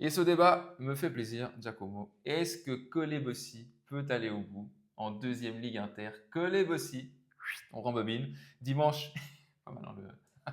Et ce débat me fait plaisir, Giacomo. Est-ce que Colé-Bossi peut aller au bout en deuxième Ligue Inter? Colé-Bossi, on rembobine. Dimanche, pas mal, hein,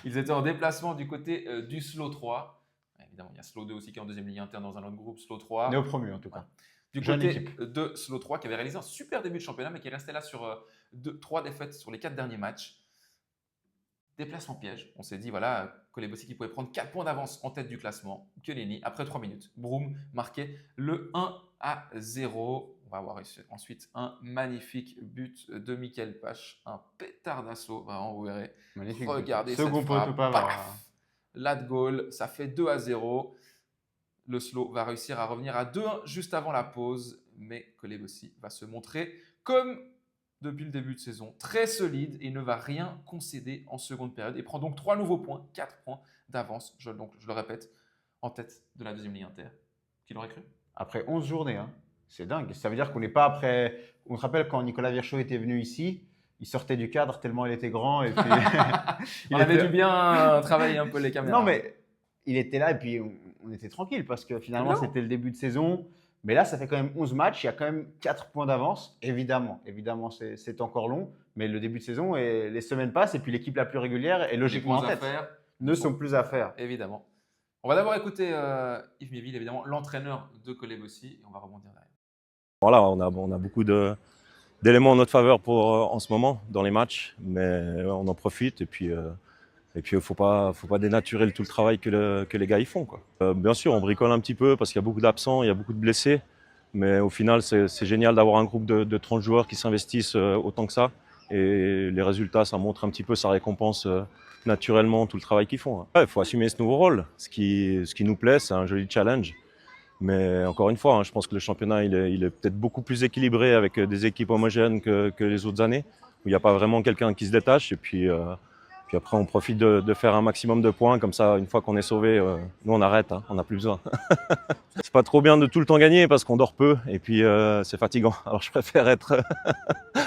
ils étaient en déplacement du côté du Slow 3. Évidemment, il y a Slow 2 aussi qui est en deuxième Ligue Inter dans un autre groupe, Slow 3. Néo-promu en tout cas. Voilà. Du Jeune côté équipe. de Slow 3 qui avait réalisé un super début de championnat mais qui est resté là sur 3 défaites sur les 4 derniers matchs. Déplacement piège. On s'est dit, voilà, Colé-Bossi qui pouvait prendre 4 points d'avance en tête du classement. Chiellini, après 3 minutes, Broom marquait le 1-0. On va avoir ensuite un magnifique but de Michael Pache, un pétard d'assaut. Vraiment, vous verrez. Magnifique. Regardez Second cette poteau frappe. Pavard. Paf, la de goal, ça fait 2-0. Le Slow va réussir à revenir à 2-1 juste avant la pause, mais Colé-Bossi va se montrer comme depuis le début de saison, très solide et ne va rien concéder en seconde période et prend donc 3 nouveaux points, 4 points d'avance, je le répète, en tête de la deuxième Ligue Inter. Qui l'aurait cru? Après 11 journées, hein. C'est dingue. Ça veut dire qu'on n'est pas après. On se rappelle quand Nicolas Virchaud était venu ici, il sortait du cadre tellement il était grand. Et puis... On avait dû bien travailler un peu les caméras. Non, mais il était là et puis on était tranquille parce que finalement, Non. c'était le début de saison. Mais là, ça fait quand même 11 matchs. Il y a quand même 4 points d'avance. Évidemment, c'est encore long. Mais le début de saison et les semaines passent et puis l'équipe la plus régulière est logiquement en tête. Ne sont plus à faire. Évidemment. On va d'abord écouter Yves Méville, évidemment, l'entraîneur de Colé-Bossi, et on va rebondir derrière. Voilà, on a beaucoup d'éléments en notre faveur en ce moment dans les matchs, mais on en profite et puis il faut pas dénaturer tout le travail que les gars y font, quoi. Bien sûr, on bricole un petit peu parce qu'il y a beaucoup d'absents, il y a beaucoup de blessés, mais au final, c'est génial d'avoir un groupe de 30 joueurs qui s'investissent autant que ça. Et les résultats, ça montre un petit peu, ça récompense naturellement tout le travail qu'ils font. Il faut assumer ce nouveau rôle. Ce qui nous plaît, c'est un joli challenge. Mais encore une fois, je pense que le championnat, il est peut-être beaucoup plus équilibré avec des équipes homogènes que les autres années, où il n'y a pas vraiment quelqu'un qui se détache. Et puis après, on profite de faire un maximum de points. Comme ça, une fois qu'on est sauvé, nous, on arrête, on n'a plus besoin. C'est pas trop bien de tout le temps gagner parce qu'on dort peu et puis c'est fatigant. Alors, je préfère être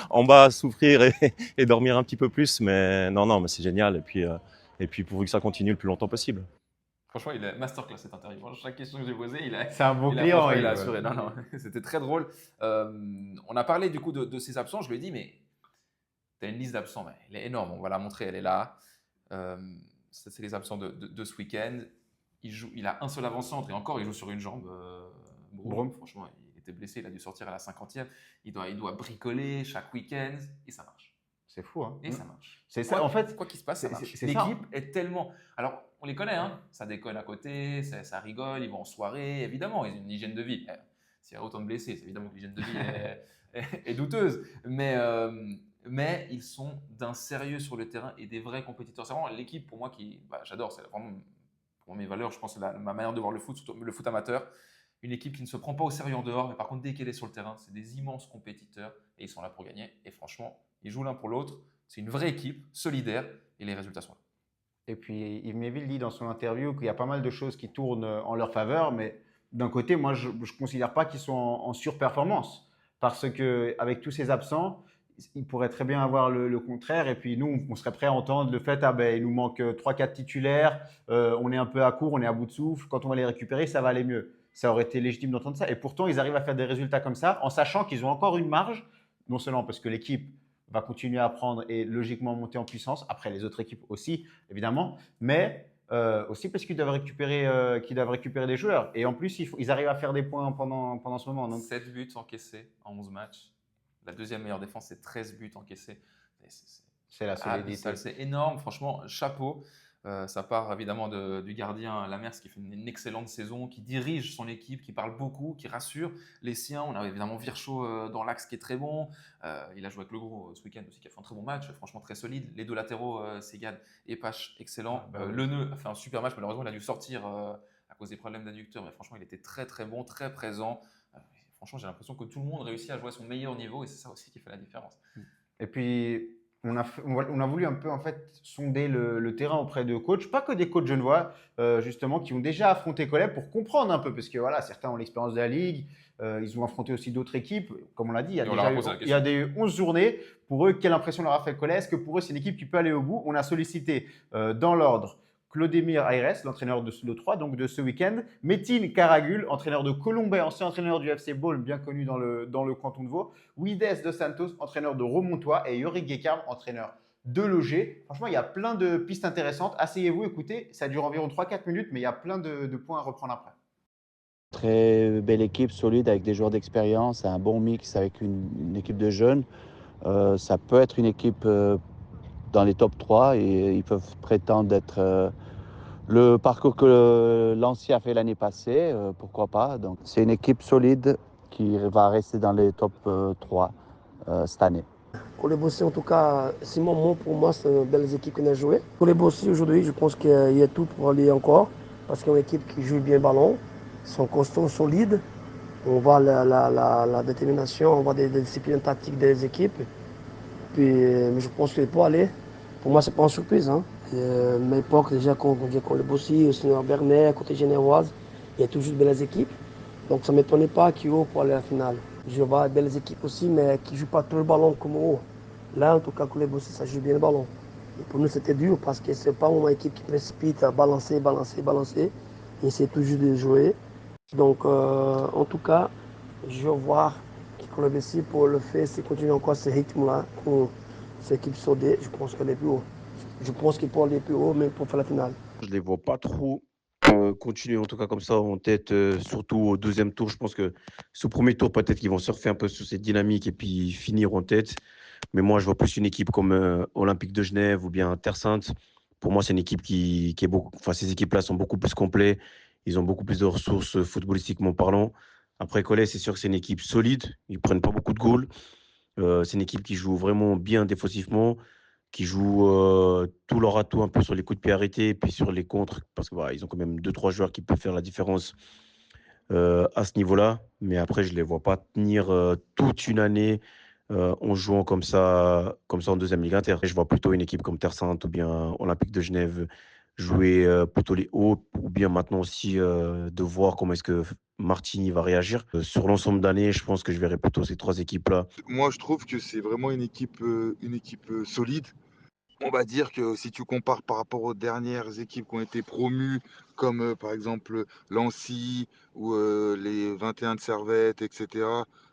en bas, souffrir et dormir un petit peu plus. Mais non, mais c'est génial. Et puis pourvu que ça continue le plus longtemps possible. Franchement, il est masterclass cette interview. Chaque question que j'ai posée, c'est un beau client. Il a assuré. Non, c'était très drôle. On a parlé du coup de ses absents. Je lui ai dit, mais tu as une liste d'absents, elle est énorme. On va la montrer, elle est là. C'est les absents de ce week-end. Il a un seul avant-centre et encore, il joue sur une jambe. Broom. Franchement, il était blessé, il a dû sortir à la 50e. Il doit bricoler chaque week-end et ça marche. C'est fou, hein. Et ça marche. C'est ça, en fait. Quoi qu'il se passe, ça marche. C'est L'équipe est tellement. Alors, on les connaît, ça déconne à côté, ça rigole, ils vont en soirée, évidemment, ils ont une hygiène de vie. S'il y a autant de blessés, c'est évidemment que l'hygiène de vie est douteuse. Mais ils sont d'un sérieux sur le terrain et des vrais compétiteurs. C'est vraiment l'équipe, pour moi, j'adore. C'est vraiment pour mes valeurs, je pense, c'est ma manière de voir le foot, surtout le foot amateur. Une équipe qui ne se prend pas au sérieux en dehors, mais par contre, dès qu'elle est sur le terrain, c'est des immenses compétiteurs et ils sont là pour gagner. Et franchement, ils jouent l'un pour l'autre. C'est une vraie équipe, solidaire, et les résultats sont là. Et puis Yves Méville dit dans son interview qu'il y a pas mal de choses qui tournent en leur faveur, mais d'un côté, moi, je ne considère pas qu'ils sont en surperformance. Parce qu'avec tous ces absents, il pourrait très bien avoir le contraire. Et puis nous, on serait prêt à entendre le fait il nous manque 3-4 titulaires, on est un peu à court, on est à bout de souffle. Quand on va les récupérer, ça va aller mieux. Ça aurait été légitime d'entendre ça. Et pourtant, ils arrivent à faire des résultats comme ça en sachant qu'ils ont encore une marge, non seulement parce que l'équipe va continuer à prendre et logiquement monter en puissance, après les autres équipes aussi, évidemment, mais aussi parce qu'ils doivent récupérer des joueurs. Et en plus, ils arrivent à faire des points pendant ce moment. Donc... 7 buts encaissés en 11 matchs. La deuxième meilleure défense, c'est 13 buts encaissés. C'est la solidité. C'est énorme, franchement, chapeau. Ça part évidemment du gardien Lamers qui fait une excellente saison, qui dirige son équipe, qui parle beaucoup, qui rassure les siens. On a évidemment Virchaud dans l'axe qui est très bon. Il a joué avec le gros ce week-end aussi, qui a fait un très bon match, franchement très solide. Les deux latéraux, Segad et Pache, excellent. Leneux a fait un super match, malheureusement il a dû sortir à cause des problèmes d'adducteur, mais franchement il était très très bon, très présent. Franchement j'ai l'impression que tout le monde réussit à jouer à son meilleur niveau et c'est ça aussi qui fait la différence. Et puis on a voulu un peu en fait sonder le terrain auprès de coachs, pas que des coachs genevois justement qui ont déjà affronté Collet pour comprendre un peu, parce que voilà, certains ont l'expérience de la Ligue, ils ont affronté aussi d'autres équipes, comme on l'a dit, il y a des 11 journées. Pour eux, quelle impression leur a fait Collet? Est-ce que pour eux c'est une équipe qui peut aller au bout? On a sollicité dans l'ordre Claudemir Aires, l'entraîneur de Slo 3, donc de ce week-end. Metin Karagül, entraîneur de Colombais, ancien entraîneur du FC Bâle, bien connu dans le canton de Vaud. Wides dos Santos, entraîneur de Romontois. Et Yorick Gekam, entraîneur de Loger. Franchement, il y a plein de pistes intéressantes. Asseyez-vous, écoutez, ça dure environ 3-4 minutes, mais il y a plein de points à reprendre après. Très belle équipe, solide, avec des joueurs d'expérience, un bon mix avec une équipe de jeunes. Ça peut être une équipe dans les top 3 et ils peuvent prétendre d'être le parcours que Lancy a fait l'année passée, pourquoi pas. Donc, c'est une équipe solide qui va rester dans les top 3 cette année. Pour les Bossy, en tout cas, c'est pour moi, c'est une belle équipe qu'on a joué. Pour les Bossy, aujourd'hui, je pense qu'il y a tout pour aller encore, parce qu'il y a une équipe qui joue bien le ballon, ils sont costauds, solides. On voit la détermination, on voit des disciplines tactiques des équipes. Puis, mais je pense qu'il peut aller. Pour moi, c'est pas une surprise. Hein. Mes époques, déjà, quand les Bossy, au Seigneur Bernet, côté Généroise, il y a toujours de belles équipes. Donc, ça ne m'étonnait pas qu'ils haut pour aller à la finale. Je vois de belles équipes aussi, mais qui ne jouent pas trop le ballon comme haut. Là, en tout cas, pour les Bossy, ça joue bien le ballon. Et pour nous, c'était dur parce que ce n'est pas une équipe qui précipite à balancer. Et c'est toujours de jouer. Donc, en tout cas, je veux voir que le Bossy, pour le faire, c'est continuer encore ce rythme-là. Pour cette équipe soudée, je pense qu'elle est plus haut. Je pense qu'ils peuvent aller plus haut, même pour faire la finale. Je ne les vois pas trop continuer en tout cas comme ça en tête, surtout au deuxième tour. Je pense que ce premier tour, peut-être qu'ils vont surfer un peu sur cette dynamique et puis finir en tête. Mais moi, je vois plus une équipe comme Olympique de Genève ou bien Terre Sainte. Pour moi, c'est une équipe qui est beaucoup. Enfin, ces équipes-là sont beaucoup plus complets. Ils ont beaucoup plus de ressources footballistiquement parlant. Après, Collet, c'est sûr que c'est une équipe solide. Ils prennent pas beaucoup de goals. C'est une équipe qui joue vraiment bien défensivement, qui jouent tout leur atout un peu sur les coups de pied arrêtés et puis sur les contres, parce que voilà, ils ont quand même 2-3 joueurs qui peuvent faire la différence à ce niveau-là. Mais après, je ne les vois pas tenir toute une année en jouant comme ça en deuxième ligue inter. Et je vois plutôt une équipe comme Terre Sainte ou bien Olympique de Genève jouer plutôt les hauts, ou bien maintenant aussi de voir comment est-ce que Martini va réagir. Sur l'ensemble d'année, je pense que je verrai plutôt ces trois équipes-là. Moi, je trouve que c'est vraiment une équipe solide. On va dire que si tu compares par rapport aux dernières équipes qui ont été promues, comme par exemple Lancy ou les 21 de Servette, etc.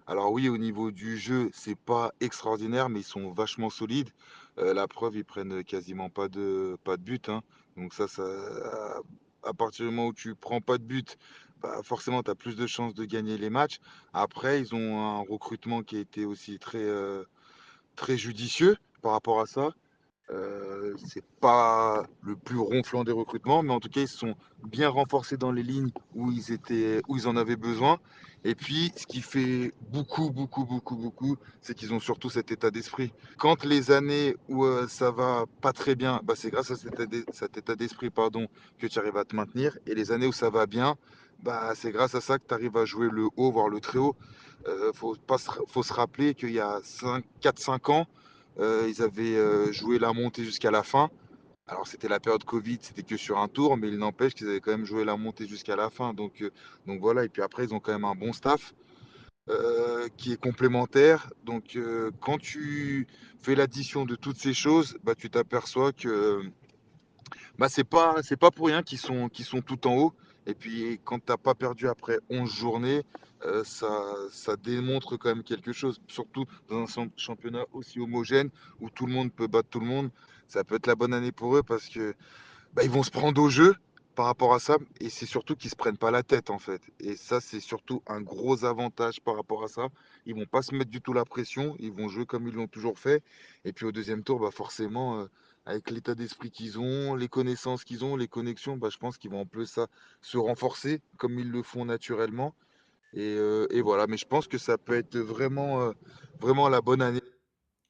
Alors oui, au niveau du jeu, c'est pas extraordinaire, mais ils sont vachement solides. La preuve, ils prennent quasiment pas de but. Hein. Donc à partir du moment où tu prends pas de but, bah forcément, tu as plus de chances de gagner les matchs. Après, ils ont un recrutement qui a été aussi très judicieux par rapport à ça. C'est pas le plus ronflant des recrutements, mais en tout cas, ils se sont bien renforcés dans les lignes où ils en avaient besoin. Et puis, ce qui fait beaucoup, c'est qu'ils ont surtout cet état d'esprit. Quand les années où ça va pas très bien, bah, c'est grâce à cet état d'esprit, pardon, que tu arrives à te maintenir. Et les années où ça va bien, bah, c'est grâce à ça que tu arrives à jouer le haut, voire le très haut. Faut se rappeler qu'il y a 4-5 ans, ils avaient joué la montée jusqu'à la fin. Alors c'était la période Covid, c'était que sur un tour, mais il n'empêche qu'ils avaient quand même joué la montée jusqu'à la fin. Donc voilà, et puis après ils ont quand même un bon staff qui est complémentaire. Donc quand tu fais l'addition de toutes ces choses, bah, tu t'aperçois que bah, c'est pas pour rien qu'ils sont tout en haut. Et puis quand tu n'as pas perdu après 11 journées, ça démontre quand même quelque chose. Surtout dans un championnat aussi homogène où tout le monde peut battre tout le monde. Ça peut être la bonne année pour eux parce que bah, ils vont se prendre au jeu par rapport à ça. Et c'est surtout qu'ils ne se prennent pas la tête en fait. Et ça, c'est surtout un gros avantage par rapport à ça. Ils vont pas se mettre du tout la pression. Ils vont jouer comme ils l'ont toujours fait. Et puis au deuxième tour, bah, forcément, avec l'état d'esprit qu'ils ont, les connaissances qu'ils ont, les connexions, bah, je pense qu'ils vont en plus ça se renforcer comme ils le font naturellement. Et voilà, mais je pense que ça peut être vraiment la bonne année.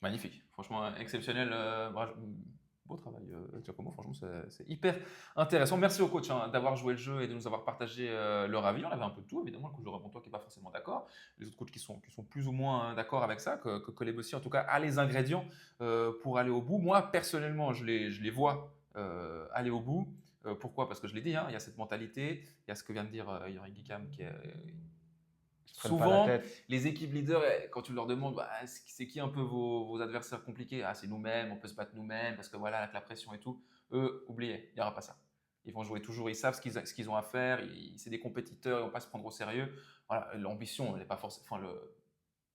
Magnifique, franchement exceptionnel. Beau travail, Giacomo. Franchement, c'est hyper intéressant. Merci au coach d'avoir joué le jeu et de nous avoir partagé leur avis. On avait un peu de tout, évidemment. Le coach de Remontois qui n'est pas forcément d'accord. Les autres coachs qui sont plus ou moins d'accord avec ça, que les Bossy, en tout cas, a les ingrédients pour aller au bout. Moi, personnellement, je les vois aller au bout. Pourquoi? Parce que je l'ai dit, hein, il y a cette mentalité, il y a ce que vient de dire Yorick Gekam qui est. Souvent, les équipes leaders, quand tu leur demandes bah, c'est qui un peu vos adversaires compliqués, ah, c'est nous-mêmes, on peut se battre nous-mêmes parce que voilà, avec la pression et tout, eux, oubliez, il n'y aura pas ça. Ils vont jouer toujours, ils savent ce qu'ils ont à faire, c'est des compétiteurs, ils ne vont pas se prendre au sérieux. Voilà, l'ambition, elle n'est pas forcément, enfin,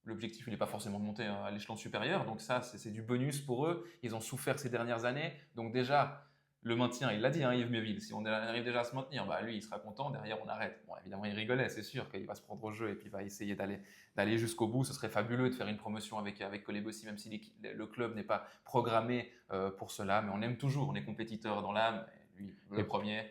l'objectif, il n'est pas forcément de monter à l'échelon supérieur. Donc ça, c'est du bonus pour eux. Ils ont souffert ces dernières années. Donc déjà, le maintien, il l'a dit, hein, Yves Méville, si on arrive déjà à se maintenir, bah, lui, il sera content. Derrière, on arrête. Bon, évidemment, il rigolait, c'est sûr qu'il va se prendre au jeu et puis il va essayer d'aller jusqu'au bout. Ce serait fabuleux de faire une promotion avec Kolébossi, même si le club n'est pas programmé pour cela. Mais on aime toujours, on est compétiteur dans l'âme. Lui, le premier.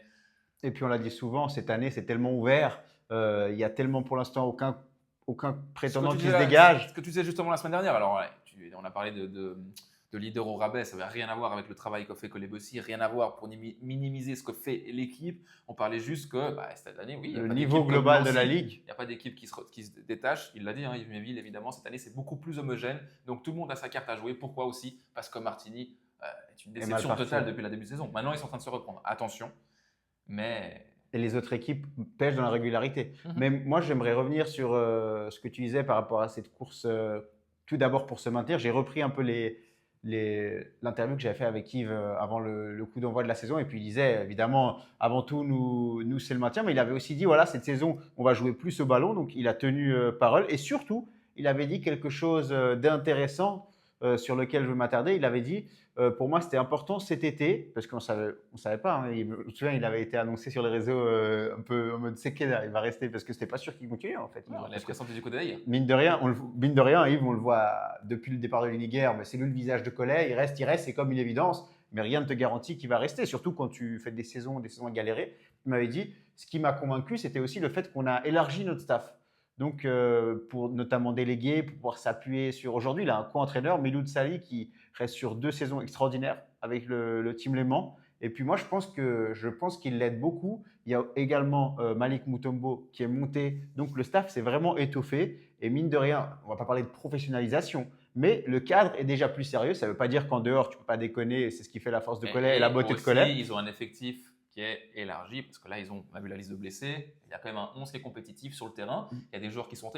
Et puis on l'a dit souvent, cette année, c'est tellement ouvert. Il y a tellement pour l'instant aucun prétendant qui se dégage. Ce que tu disais justement la semaine dernière, alors ouais, on a parlé de leader au rabais, ça n'avait rien à voir avec le travail qu'a fait Kolébossi, rien à voir pour minimiser ce que fait l'équipe. On parlait juste que cette année, oui, il y a Le pas niveau d'équipe global comme de la Nancy. Ligue. Il n'y a pas d'équipe qui se détache. Il l'a dit, hein, Yves Méville, évidemment, cette année, c'est beaucoup plus homogène. Donc tout le monde a sa carte à jouer. Pourquoi aussi? Parce que Martigny est une déception totale depuis la début de saison. Maintenant, ils sont en train de se reprendre. Attention, mais… Et les autres équipes pêchent dans la régularité. Mais moi, j'aimerais revenir sur ce que tu disais par rapport à cette course. Tout d'abord, pour se maintenir, j'ai repris un peu l'interview que j'avais fait avec Yves avant le coup d'envoi de la saison. Et puis, il disait, évidemment, avant tout, nous c'est le maintien. Mais il avait aussi dit, voilà, cette saison, on va jouer plus au ballon. Donc, il a tenu parole. Et surtout, il avait dit quelque chose d'intéressant sur lequel je veux m'attarder. Il avait dit, pour moi, c'était important cet été, parce qu'on savait pas. Hein, je me souviens, il avait été annoncé sur les réseaux un peu en mode c'est il va rester, parce que c'était pas sûr qu'il continue en fait. Non, la pression du côté d'ailleurs. Mine de rien, Yves, on le voit depuis le départ de l'Uniguer, mais c'est lui le visage de Collet. Il reste, c'est comme une évidence, mais rien ne te garantit qu'il va rester, surtout quand tu fais des saisons à galérer. Il m'avait dit, ce qui m'a convaincu, c'était aussi le fait qu'on a élargi notre staff. Donc, pour notamment déléguer, pour pouvoir s'appuyer sur… Aujourd'hui, il a un co-entraîneur, Miloud Sali, qui reste sur 2 saisons extraordinaires avec le Team Léman. Et puis moi, je pense qu'il l'aide beaucoup. Il y a également Malik Mutombo qui est monté. Donc, le staff s'est vraiment étoffé. Et mine de rien, on ne va pas parler de professionnalisation, mais le cadre est déjà plus sérieux. Ça ne veut pas dire qu'en dehors, tu ne peux pas déconner. C'est ce qui fait la force de Collet et la beauté de Collet. Ils ont un effectif qui est élargi, parce que là, on a vu la liste de blessés. Il y a quand même un 11 qui est compétitif sur le terrain. Il y a des joueurs qui sont…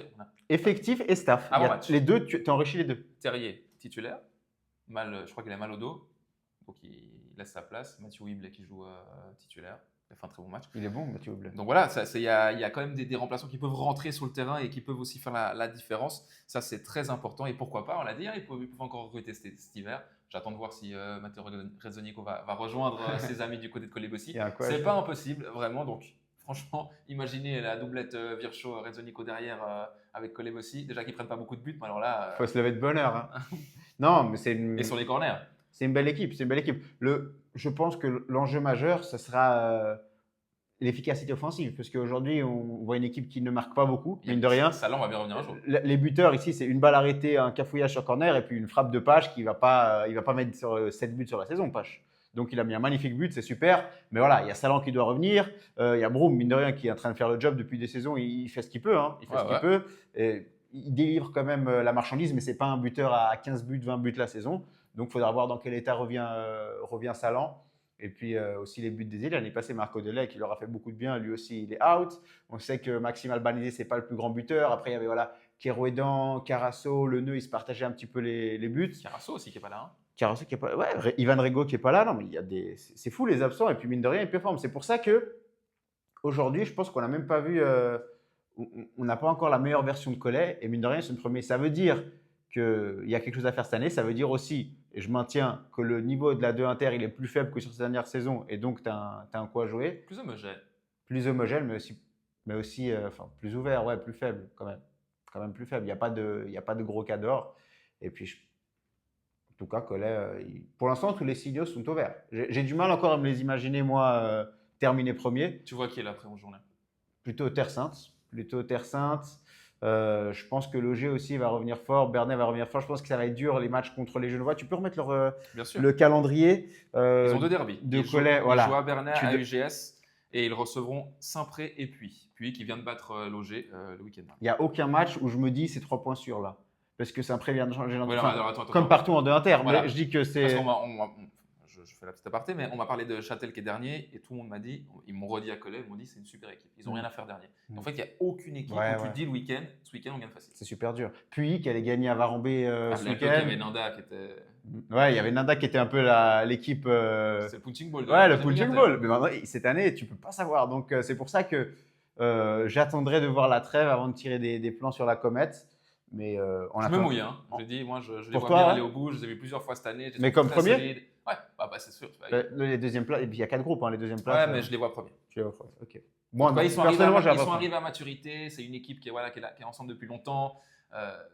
Effectif et staff. Les deux, tu as enrichi les deux. Terrier, titulaire. Je crois qu'il a mal au dos. Donc, il laisse sa place. Mathieu Wible qui joue titulaire. Il a fait un très bon match. Il est bon, Mathieu Wible. Donc voilà, il y a quand même des remplaçants qui peuvent rentrer sur le terrain et qui peuvent aussi faire la différence. Ça, c'est très important. Et pourquoi pas, on l'a dit, ils peuvent encore recruter cet hiver. J'attends de voir si Matteo Rezzonico va rejoindre ses amis du côté de Kolébossi. C'est pas impossible, vraiment. Donc, franchement, imaginez la doublette Vircho-Rezzonico derrière avec Kolébossi. Déjà qu'ils ne prennent pas beaucoup de buts, mais alors là… faut se lever de bonne heure. Hein. Non, mais Et sur les corners. C'est une belle équipe. Je pense que l'enjeu majeur, ce sera l'efficacité offensive. Parce qu'aujourd'hui, on voit une équipe qui ne marque pas beaucoup, mine de rien. Ça, là, on va bien revenir un jour. Les buteurs ici, c'est une balle arrêtée, un cafouillage sur corner et puis une frappe de Pache qui ne va pas mettre sur 7 buts sur la saison, Pache. Donc, il a mis un magnifique but, c'est super. Mais voilà, il y a Salan qui doit revenir. Il y a Broom, mine de rien, qui est en train de faire le job depuis des saisons. Il fait ce qu'il peut. Hein. Il fait ce qu'il peut. Et il délivre quand même la marchandise, mais ce n'est pas un buteur à 15 buts, 20 buts la saison. Donc, il faudra voir dans quel état revient Salan. Et puis aussi les buts des îles. L'année passée, Marco Delay, qui leur a fait beaucoup de bien, lui aussi, il est out. On sait que Maxime Albanese, ce n'est pas le plus grand buteur. Après, il y avait Kerouédan, Carasso, Le Neu, ils se partageaient un petit peu les buts. Carasso aussi qui n'est pas là. Hein. Carasso qui n'est pas là. Ouais, Ivan Rego qui n'est pas là. Non, mais c'est fou les absents. Et puis, mine de rien, ils performent. C'est pour ça qu'aujourd'hui, je pense qu'on n'a même pas vu. On n'a pas encore la meilleure version de Collet. Et mine de rien, c'est le premier. Ça veut dire qu'il y a quelque chose à faire cette année. Ça veut dire aussi, et je maintiens, que le niveau de la 2 Inter, il est plus faible que sur ces dernières saisons. Et donc, tu as un coup à jouer. Plus homogène. Plus homogène, mais aussi plus ouvert, ouais, plus faible quand même. Quand même plus faible. Il n'y a pas de gros cas d'or. Et puis, en tout cas, Collet, pour l'instant, tous les signaux sont au vert. J'ai du mal encore à me les imaginer, moi, terminer premier. Tu vois qui est là après en journée? Plutôt Terre Sainte. Je pense que Loger aussi va revenir fort, Bernay va revenir fort. Je pense que ça va être dur les matchs contre les Genevois. Tu peux remettre le calendrier Ils ont 2 derbys. de Collet. Voilà. Ils jouent à Bernay, à UGS et ils recevront Saint-Pré et Puy qui vient de battre Loger le week-end. Il n'y a aucun match où je me dis c'est 3 points sûrs là. Parce que Saint-Pré vient de changer attends, comme partout en 2 Inter. Voilà. Mais je dis que c'est… Je fais la petite aparté, mais on m'a parlé de Châtel qui est dernier et tout le monde m'a dit, ils m'ont redit à Collet, ils m'ont dit c'est une super équipe. Ils n'ont rien à faire dernier. En fait, il n'y a aucune équipe où tu te dis ce week-end, on gagne facile. C'est super dur. Puis qui allait gagner à Varambé ce week-end. Il y avait Nanda qui était… Ouais, il y avait Nanda qui était un peu l'équipe. C'est le punching ball. Ouais, le punching ball. Mais maintenant, cette année, tu peux pas savoir. Donc, c'est pour ça que j'attendrai de voir la trêve avant de tirer des plans sur la comète. Mais on Je attend. me mouille. Hein. Je dis, moi, je les Pour vois toi, bien ouais. aller au bout. Je les ai vus plusieurs fois cette année. Je les Mais trouve comme très premier solides. Ouais, bah, c'est sûr. Les deuxièmes places. Et puis, il y a 4 groupes, hein, les deuxièmes Ouais, places. mais je les vois premiers. Tu les vois, ok. En Moi, tout cas, ils sont arrivés personnellement, j'ai ils sont arrivés à maturité. C'est une équipe qui est ensemble depuis longtemps.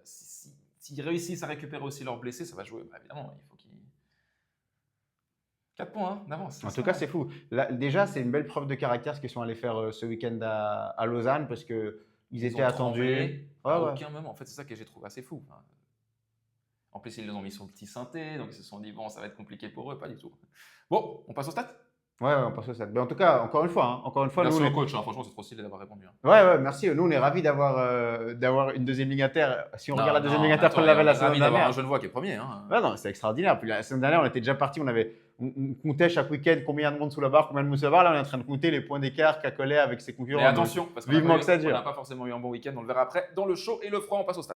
S'ils réussissent à récupérer aussi leurs blessés, ça va jouer. Bah, évidemment, il faut qu'ils. 4 points hein, d'avance. En tout cas, c'est fou. Là, déjà, c'est une belle preuve de caractère ce qu'ils sont allés faire ce week-end à Lausanne parce qu'ils étaient ont attendus. tremblé à Ouais. aucun moment. En fait, c'est ça que j'ai trouvé assez fou. En plus, ils les ont mis sur le petit synthé, donc ils se sont dit, bon, ça va être compliqué pour eux. Pas du tout. Bon, on passe au stade. Ouais, on passe au stade. Mais en tout cas, encore une fois, Merci nous, au coach. Franchement, c'est trop stylé d'avoir répondu. Ouais, merci. Nous, on est ravis d'avoir une deuxième ligne à terre. Si on regarde la deuxième ligne à terre qu'on l'avait la saison d'avoir un dernière. Genevois qui est premier. Hein. Ouais, non, c'est extraordinaire. Puis la semaine dernière, on était déjà parti. On comptait chaque week-end combien de monde sous la barre, combien de monde sous la barre. Là, on est en train de compter les points d'écart qu'a collé avec ses concurrents. Mais attention, parce vivement que ça qu'on dure. n'a pas forcément eu un bon week-end. On le verra après dans le chaud et le froid. On passe au stade.